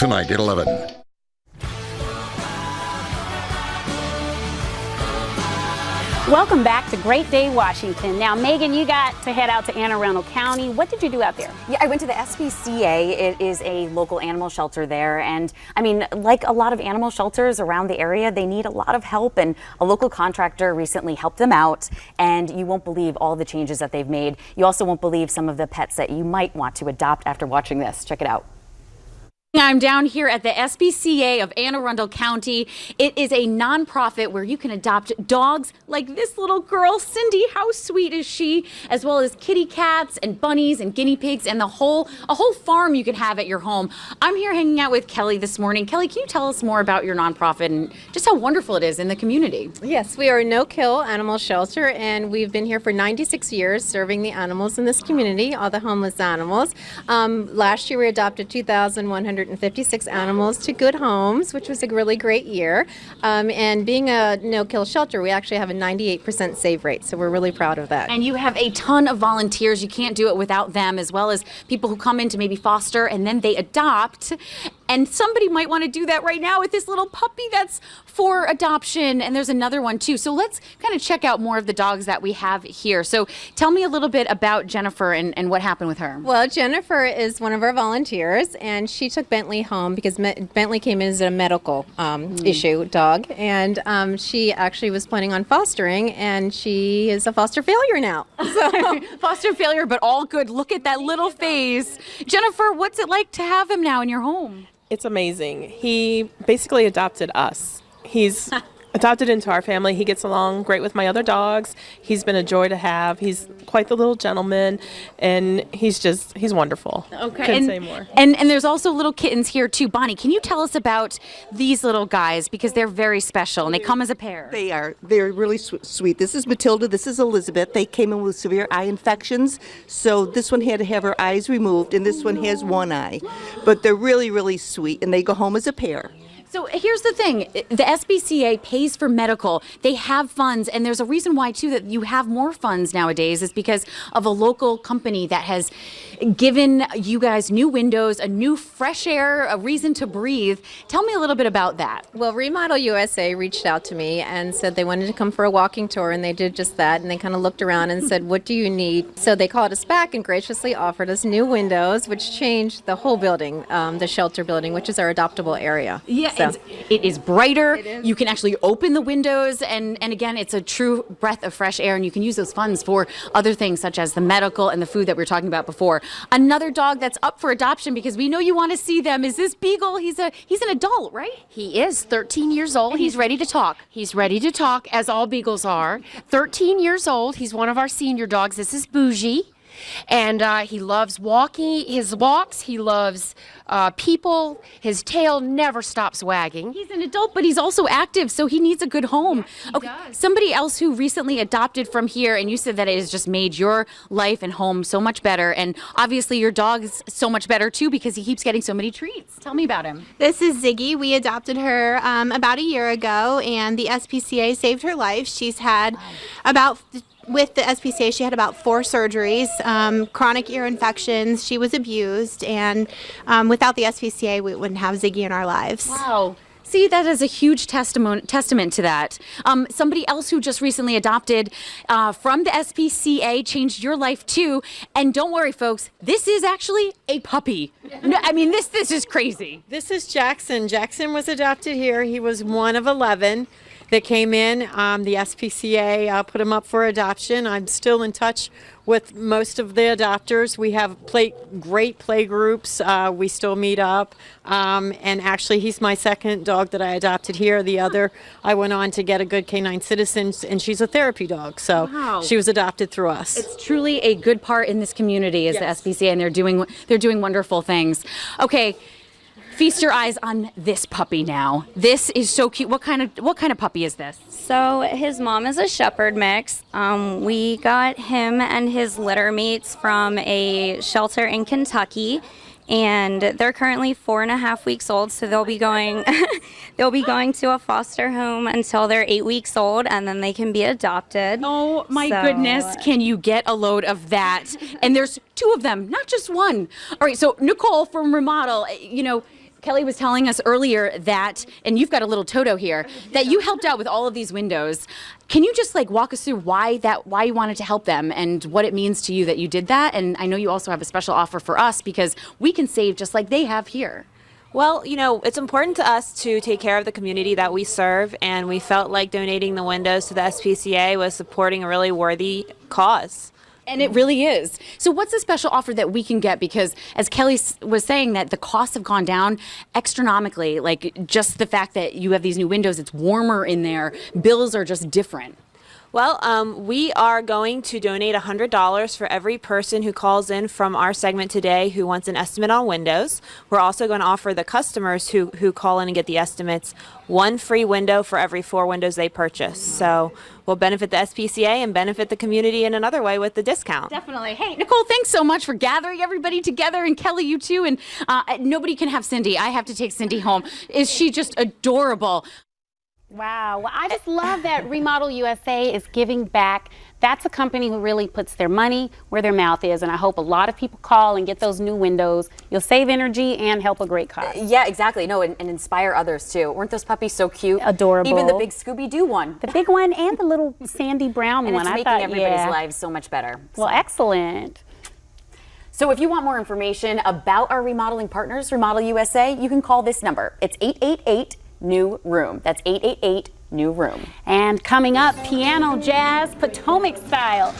tonight at 11. Welcome back to Great Day, Washington. Now, Megan, you got to head out to Anne Arundel County. What did you do out there? Yeah, I went to the SPCA. It is a local animal shelter there. And I mean, like a lot of animal shelters around the area, they need a lot of help. And a local contractor recently helped them out. And you won't believe all the changes that they've made. You also won't believe some of the pets that you might want to adopt after watching this. Check it out. I'm down here at the SPCA of Anne Arundel County. It is a nonprofit where you can adopt dogs like this little girl, Cindy. How sweet is she? As well as kitty cats and bunnies and guinea pigs and a whole farm you can have at your home. I'm here hanging out with Kelly this morning. Kelly, can you tell us more about your nonprofit and just how wonderful it is in the community? Yes, we are a no-kill animal shelter, and we've been here for 96 years serving the animals in this community, all the homeless animals. Last year we adopted 2,156 animals to good homes, which was a really great year. And being a no-kill shelter, we actually have a 98% save rate, so we're really proud of that. And you have a ton of volunteers. You can't do it without them, as well as people who come in to maybe foster and then they adopt. And somebody might want to do that right now with this little puppy that's for adoption. And there's another one too. So let's kind of check out more of the dogs that we have here. So tell me a little bit about Jennifer and what happened with her. Well, Jennifer is one of our volunteers, and she took Bentley home because Bentley came in as a medical issue dog. And she actually was planning on fostering, and she is a foster failure now. So. Foster failure, but all good. Look at that little face. Jennifer, what's it like to have him now in your home? It's amazing. He basically adopted us. He's adopted into our family. He gets along great with my other dogs. He's been a joy to have. He's quite the little gentleman, and he's wonderful. Okay. Couldn't say more. And there's also little kittens here too. Bonnie, can you tell us about these little guys, because they're very special and they come as a pair? They're really sweet. This is Matilda, this is Elizabeth. They came in with severe eye infections, so this one had to have her eyes removed, and this one has one eye. But they're really, really sweet, and they go home as a pair. So here's the thing, the SPCA pays for medical, they have funds, and there's a reason why too that you have more funds nowadays is because of a local company that has given you guys new windows, a new fresh air, a reason to breathe. Tell me a little bit about that. Well, Remodel USA reached out to me and said they wanted to come for a walking tour, and they did just that, and they kind of looked around and said, what do you need? So they called us back and graciously offered us new windows, which changed the whole building, the shelter building, which is our adoptable area. Yeah, so. It is brighter. It is. You can actually open the windows, and again, it's a true breath of fresh air, and you can use those funds for other things such as the medical and the food that we were talking about before. Another dog that's up for adoption, because we know you want to see them, is this Beagle. He's an adult, right? He is 13 years old. He's ready to talk. He's ready to talk, as all Beagles are. 13 years old. He's one of our senior dogs. This is Bougie. And he loves walking, his walks, he loves people, his tail never stops wagging. He's an adult, but he's also active, so he needs a good home. He does. Somebody else who recently adopted from here, and you said that it has just made your life and home so much better, and obviously your dog's so much better too because he keeps getting so many treats. Tell me about him. This is Ziggy. We adopted her about a year ago, and the SPCA saved her life. She's had with the SPCA, she had about 4 surgeries, chronic ear infections. She was abused, and without the SPCA, we wouldn't have Ziggy in our lives. Wow. See, that is a huge testament to that. Somebody else who just recently adopted from the SPCA changed your life too. And don't worry, folks, this is actually a puppy. No, I mean, this is crazy. This is Jackson. Jackson was adopted here. He was one of 11 that came in. The SPCA put him up for adoption. I'm still in touch with most of the adopters. We have great play groups. We still meet up. And actually, he's my second dog that I adopted here. The other, I went on to get a good canine citizen, and she's a therapy dog. So Wow. She was adopted through us. It's truly a good part in this community is Yes. the SPCA, and they're doing wonderful things. Okay. Feast your eyes on this puppy now. This is so cute. What kind of puppy is this? So his mom is a shepherd mix. We got him and his litter mates from a shelter in Kentucky, and they're currently 4.5 weeks old. So they'll be going to a foster home until they're 8 weeks old, and then they can be adopted. Oh my goodness, can you get a load of that? And there's 2 of them, not just one. All right, so Nicole from Remodel, Kelly was telling us earlier that, and you've got a little Toto here, that you helped out with all of these windows. Can you just like walk us through why you wanted to help them and what it means to you that you did that? And I know you also have a special offer for us because we can save just like they have here. Well, you know, it's important to us to take care of the community that we serve, and we felt like donating the windows to the SPCA was supporting a really worthy cause. And it really is. So what's the special offer that we can get? Because as Kelly was saying, that the costs have gone down astronomically. Like just the fact that you have these new windows, it's warmer in there. Bills are just different. Well, we are going to donate $100 for every person who calls in from our segment today who wants an estimate on windows. We're also going to offer the customers who call in and get the estimates one free window for every 4 windows they purchase. So we'll benefit the SPCA and benefit the community in another way with the discount. Definitely. Hey, Nicole, thanks so much for gathering everybody together, and Kelly, you too. And nobody can have Cindy. I have to take Cindy home. Is she just adorable? Wow. Well, I just love that Remodel USA is giving back. That's a company who really puts their money where their mouth is, and I hope a lot of people call and get those new windows. You'll save energy and help a great cause. Yeah, exactly. No, and inspire others too. Weren't those puppies so cute? Adorable. Even the big Scooby-Doo one. The big one and the little sandy brown And one. it's I making thought, everybody's yeah. lives so much better. Well, excellent. So if you want more information about our remodeling partners, Remodel USA, you can call this number. It's 888-NEW-ROOM. That's 888-NEW-ROOM. And coming up, piano jazz, Potomac style.